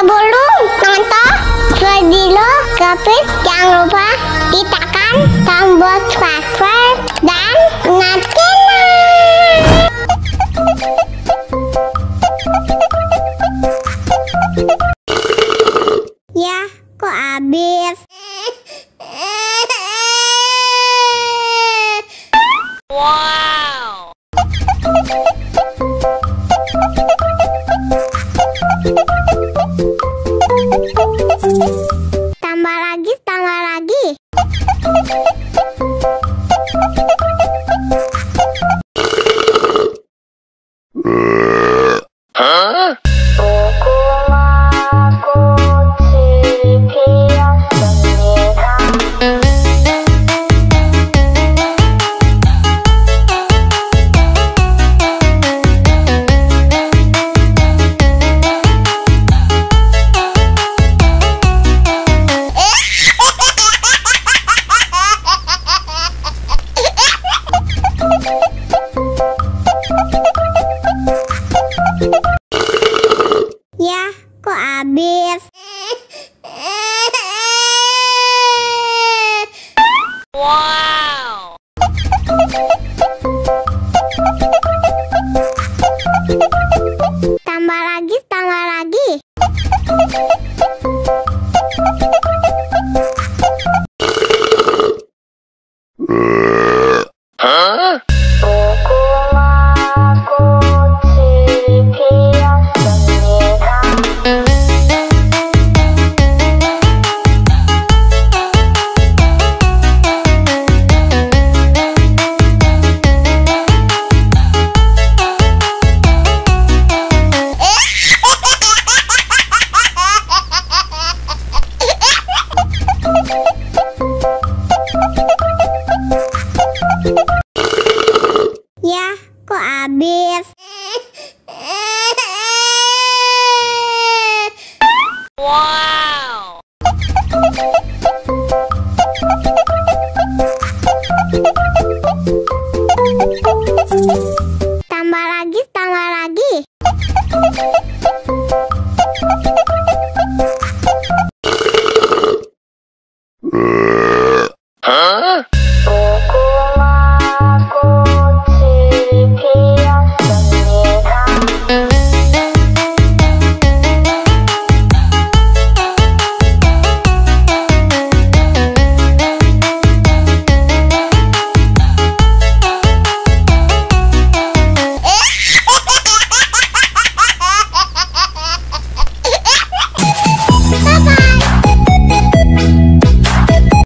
Sebelum nonton video Kepit, jangan lupa tekan tombol subscribe dan nyalakan. Ya, kok habis? Wow. Tambah lagi, tambah lagi. Hah? Ya, kok habis? Wow. Tambah lagi, tambah lagi. Hah? Ya, kok habis? Wow. Tambah lagi, tambah lagi.